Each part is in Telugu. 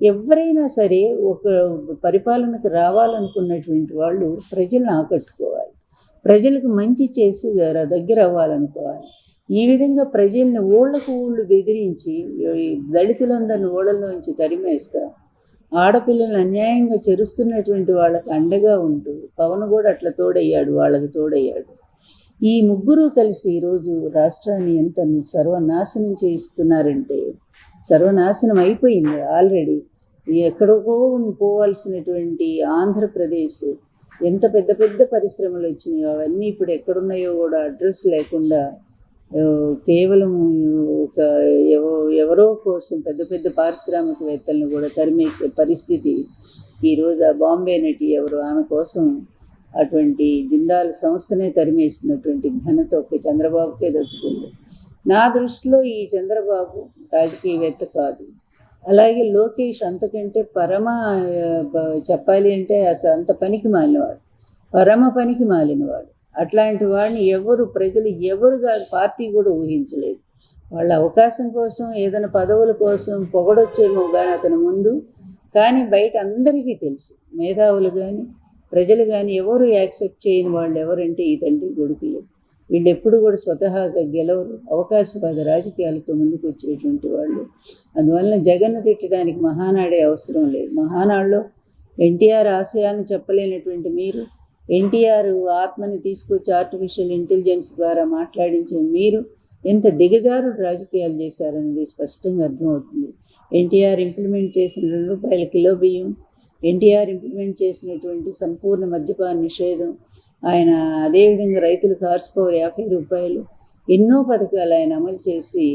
ఎవరైనా సరే ఒక పరిపాలనకు రావాలనుకున్నటువంటి వాళ్ళు ప్రజలను ఆకట్టుకోవాలి, ప్రజలకు మంచి చేసి దగ్గర అవ్వాలనుకోవాలి. ఈ విధంగా ప్రజల్ని ఊళ్ళకు ఊళ్ళు బెదిరించి ఈ దళితులందరిని ఊళ్ళలోంచి తరిమేస్తా ఆడపిల్లల్ని అన్యాయంగా చెరుస్తున్నటువంటి వాళ్ళకి అండగా ఉంటూ పవన్ కూడా అట్లా తోడయ్యాడు, వాళ్ళకి తోడయ్యాడు. ఈ ముగ్గురు కలిసి ఈరోజు రాష్ట్రాన్ని ఎంత సర్వనాశనం చేయిస్తున్నారంటే, సర్వనాశనం అయిపోయింది ఆల్రెడీ. ఎక్కడికో పోవాల్సినటువంటి ఆంధ్రప్రదేశ్ ఎంత పెద్ద పెద్ద పరిశ్రమలు వచ్చినాయో అవన్నీ ఇప్పుడు ఎక్కడున్నాయో కూడా అడ్రస్ లేకుండా కేవలం ఒక ఎవరో కోసం పెద్ద పెద్ద పారిశ్రామికవేత్తలను కూడా తరిమేసే పరిస్థితి ఈరోజు. ఆ బాంబే నటి ఎవరు, ఆమె కోసం అటువంటి జిందాల్ సంస్థనే తరిమేసినటువంటి ఘనత ఒక చంద్రబాబుకే దక్కుతుంది. నా దృష్టిలో ఈ చంద్రబాబు రాజకీయవేత్త కాదు. అలాగే లోకేష్ అంతకంటే చెప్పాలి అంటే అసలు అంత పనికి మాలినవాడు, పరమ పనికి మాలినవాడు. అట్లాంటి వాడిని ప్రజలు ఎవరు కాదు, పార్టీ కూడా ఊహించలేదు. వాళ్ళ అవకాశం కోసం, ఏదైనా పదవుల కోసం పొగడొచ్చేమో కానీ అతని ముందు. కానీ బయట అందరికీ తెలుసు, మేధావులు కానీ ప్రజలు కానీ ఎవరు యాక్సెప్ట్ చేయని వాళ్ళు ఎవరంటే ఈ తండ్రి కొడుకులు. వీళ్ళు ఎప్పుడు కూడా స్వతహాగా గెలవరు, అవకాశవాద రాజకీయాలతో ముందుకు వచ్చేటువంటి వాళ్ళు. అందువలన జగన్ను తిట్టడానికి మహానాడే అవసరం లేదు. మహానాడులో ఎన్టీఆర్ ఆశయాలను చెప్పలేనటువంటి మీరు, ఎన్టీఆర్ ఆత్మని తీసుకొచ్చి ఆర్టిఫిషియల్ ఇంటెలిజెన్స్ ద్వారా మాట్లాడించే మీరు ఎంత దిగజారుడు రాజకీయాలు చేశారనేది స్పష్టంగా అర్థమవుతుంది. ఎన్టీఆర్ ఇంప్లిమెంట్ చేసిన ₹2 కిలో బియ్యం, ఎన్టీఆర్ ఇంప్లిమెంట్ చేసినటువంటి సంపూర్ణ మద్యపాన నిషేధం, ఆయన అదేవిధంగా రైతులకు హార్స్ పవర్ ₹50, ఎన్నో పథకాలు ఆయన అమలు చేసి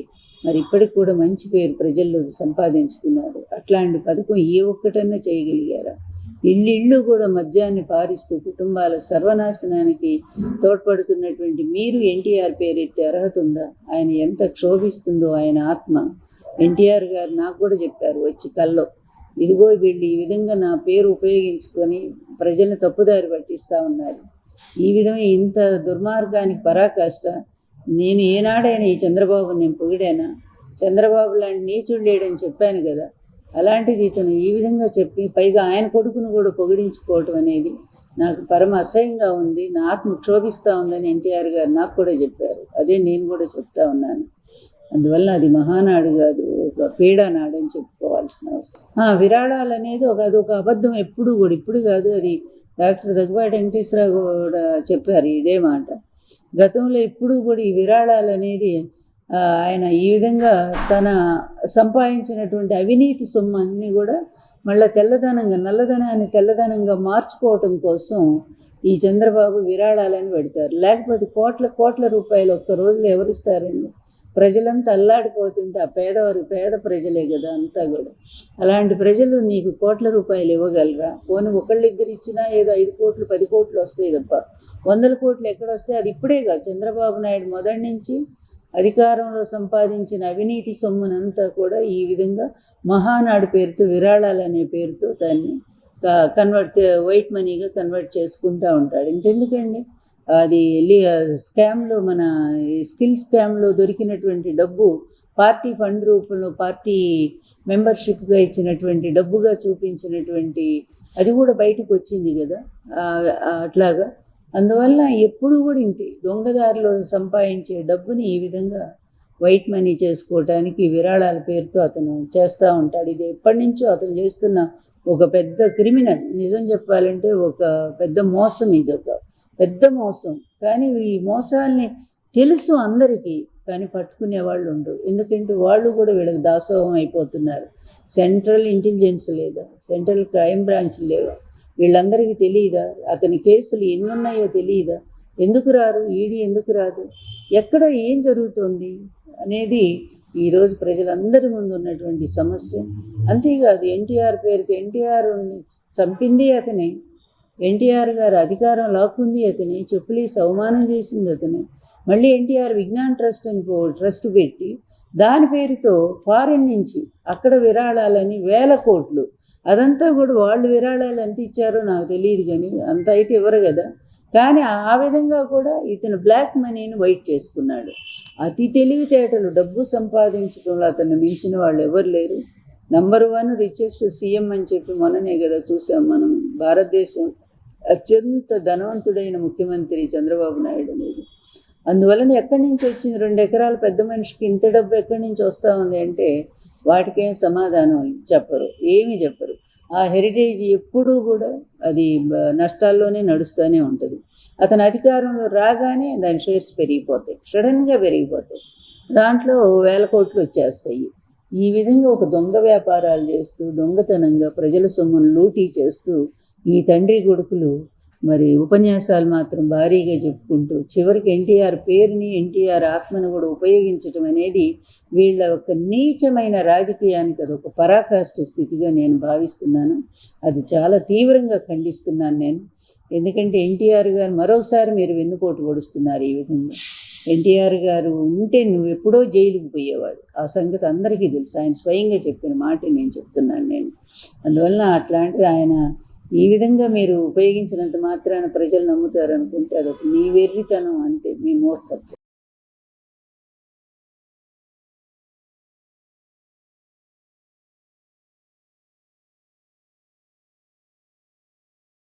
మరి ఇప్పటికి కూడా మంచి పేరు ప్రజల్లో సంపాదించుకున్నారు. అట్లాంటి పథకం ఏ ఒక్కటన్నా చేయగలిగారా? ఇళ్ళు కూడా మద్యాన్ని పారిస్తూ కుటుంబాల సర్వనాశనానికి తోడ్పడుతున్నటువంటి మీరు ఎన్టీఆర్ పేరెత్తే అర్హత ఉందా? ఆయన ఎంత క్షోభిస్తుందో ఆయన ఆత్మ. ఎన్టీఆర్ గారు నాకు కూడా చెప్పారు వచ్చి కల్లో, ఇదిగో వీళ్ళు ఈ విధంగా నా పేరు ఉపయోగించుకొని ప్రజలను తప్పుదారి పట్టిస్తూ ఉన్నారు. ఈ విధమైన ఇంత దుర్మార్గానికి పరాకాష్ట. నేను ఏనాడైనా ఈ చంద్రబాబుని నేను పొగిడానా? చంద్రబాబు లాంటి నీచుడు లేడని చెప్పాను కదా. అలాంటిది ఇతను ఈ విధంగా చెప్పి పైగా ఆయన కొడుకును కూడా పొగిడించుకోవటం అనేది నాకు పరమ అసహ్యంగా ఉంది. నా ఆత్మ క్షోభిస్తూ ఉందని ఎన్టీఆర్ గారు నాకు కూడా చెప్పారు. అదే నేను కూడా చెప్తా ఉన్నాను. అందువల్ల అది మహానాడు కాదు, ఒక పీడానాడు అని చెప్పుకోవాల్సిన అవసరం. విరాళాలు అనేది అదొక అబద్ధం ఎప్పుడు కూడా, ఇప్పుడు కాదు, అది డాక్టర్ దగ్గుబాటి వెంకటేశ్వరరావు కూడా చెప్పారు ఇదే మాట. గతంలో ఎప్పుడు కూడా ఈ విరాళాలు అనేది ఆయన ఈ విధంగా తన సంపాదించినటువంటి అవినీతి సొమ్ము అన్నీ కూడా మళ్ళీ నల్లధనాన్ని తెల్లధనంగా మార్చుకోవటం కోసం ఈ చంద్రబాబు విరాళాలని పెడతారు. లేకపోతే కోట్ల రూపాయలు ఒక్క రోజులో ఎవరిస్తారండి? ప్రజలంతా అల్లాడిపోతుంటే ఆ పేద ప్రజలే కదా అంతా కూడా. అలాంటి ప్రజలు నీకు కోట్ల రూపాయలు ఇవ్వగలరా? పోనీ ఒకళ్ళిద్దరు ఇచ్చినా ఏదో 5 కోట్లు 10 కోట్లు వస్తాయి తప్ప 100 కోట్లు ఎక్కడ వస్తాయి? అది ఇప్పుడే కాదు, చంద్రబాబు నాయుడు మొదటి నుంచి అధికారంలో సంపాదించిన అవినీతి సొమ్మునంతా కూడా ఈ విధంగా మహానాడు పేరుతో, విరాళాలు అనే పేరుతో దాన్ని వైట్ మనీగా కన్వర్ట్ చేసుకుంటూ ఉంటాడు. ఇంతెందుకండి, అది స్కామ్లో, మన స్కిల్ స్కామ్లో దొరికినటువంటి డబ్బు పార్టీ ఫండ్ రూపంలో పార్టీ మెంబర్షిప్గా ఇచ్చినటువంటి డబ్బుగా చూపించినటువంటి అది కూడా బయటకు వచ్చింది కదా అట్లాగా. అందువల్ల ఎప్పుడు కూడా ఇంతే, దొంగదారిలో సంపాదించే డబ్బుని ఈ విధంగా వైట్ మనీ చేసుకోవటానికి విరాళాల పేరుతో అతను చేస్తూ ఉంటాడు. ఇది ఎప్పటి నుంచో అతను చేస్తున్న ఒక పెద్ద క్రిమినల్. నిజం చెప్పాలంటే ఒక పెద్ద మోసం, ఇది ఒక పెద్ద మోసం. కానీ ఈ మోసాల్ని తెలుసు అందరికీ, కానీ పట్టుకునే వాళ్ళు ఉండరు. ఎందుకంటే వాళ్ళు కూడా వీళ్ళకి దాసోహం అయిపోతున్నారు. సెంట్రల్ ఇంటెలిజెన్స్ లేదా, సెంట్రల్ క్రైమ్ బ్రాంచ్ లేవా? వీళ్ళందరికీ తెలియదా? అతని కేసులు ఎన్ని ఉన్నాయో తెలియదా? ఎందుకు రారు? ఈడీ ఎందుకు రాదు? ఎక్కడ ఏం జరుగుతుంది అనేది ఈరోజు ప్రజలందరి ముందు ఉన్నటువంటి సమస్య. అంతేకాదు, ఎన్టీఆర్ పేరుతో ఎన్టీఆర్ చంపింది అతనే, ఎన్టీఆర్ గారు అధికారం లాక్కుంది అతనే, చెప్పులేసి అవమానం చేసింది అతనే. మళ్ళీ ఎన్టీఆర్ విజ్ఞాన్ ట్రస్ట్ అని ట్రస్ట్ పెట్టి దాని పేరుతో ఫారెన్ నుంచి అక్కడ విరాళాలని 1000 కోట్లు, అదంతా కూడా వాళ్ళు విరాళాలు ఎంత ఇచ్చారో నాకు తెలియదు, కానీ అంత అయితే ఇవ్వరు కదా. కానీ ఆ విధంగా కూడా ఇతను బ్లాక్ మనీని వైట్ చేసుకున్నాడు. అతి తెలివితేటలు, డబ్బు సంపాదించడంలో అతను మించిన వాళ్ళు ఎవరు లేరు. #1 రిచెస్ట్ సీఎం అని చెప్పి మొన్ననే కదా చూసాం మనం. భారతదేశం అత్యంత ధనవంతుడైన ముఖ్యమంత్రి చంద్రబాబు నాయుడు అనేది. అందువలన ఎక్కడి నుంచి వచ్చింది 2 ఎకరాల పెద్ద మనిషికి ఇంత డబ్బు ఎక్కడి నుంచి వస్తూ ఉంది అంటే వాటికేం సమాధానం చెప్పరు, ఏమీ చెప్పరు. ఆ హెరిటేజ్ ఎప్పుడూ కూడా అది నష్టాల్లోనే నడుస్తూనే ఉంటుంది. అతను అధికారంలో రాగానే దాని షేర్స్ పెరిగిపోతాయి, సడన్గా పెరిగిపోతాయి. దాంట్లో 1000 కోట్లు వచ్చేస్తాయి. ఈ విధంగా ఒక దొంగ వ్యాపారాలు చేస్తూ దొంగతనంగా ప్రజల సొమ్మును లూటీ చేస్తూ ఈ తండ్రి కొడుకులు మరి ఉపన్యాసాలు మాత్రం భారీగా చెప్పుకుంటూ చివరికి ఎన్టీఆర్ పేరుని, ఎన్టీఆర్ ఆత్మను కూడా ఉపయోగించటం అనేది వీళ్ళ ఒక నీచమైన రాజకీయానికి అదొక పరాకాష్ఠ స్థితిగా నేను భావిస్తున్నాను. అది చాలా తీవ్రంగా ఖండిస్తున్నాను నేను. ఎందుకంటే ఎన్టీఆర్ గారు మరోసారి మీరు వెన్నుపోటు పొడుస్తున్నారు ఈ విధంగా. ఎన్టీఆర్ గారు ఉంటే నువ్వు ఎప్పుడో జైలుకు పోయేవాడు, ఆ సంగతి అందరికీ తెలుసు. ఆయన స్వయంగా చెప్పిన మాట నేను చెప్తున్నాను నేను. అందువలన అట్లాంటిది ఆయన ఈ విధంగా మీరు ఉపయోగించినంత మాత్రాన ప్రజలు నమ్ముతారు అనుకుంటే అదొక మీ వెర్రితనం, అంతే, మీ మూర్ఖత్వం.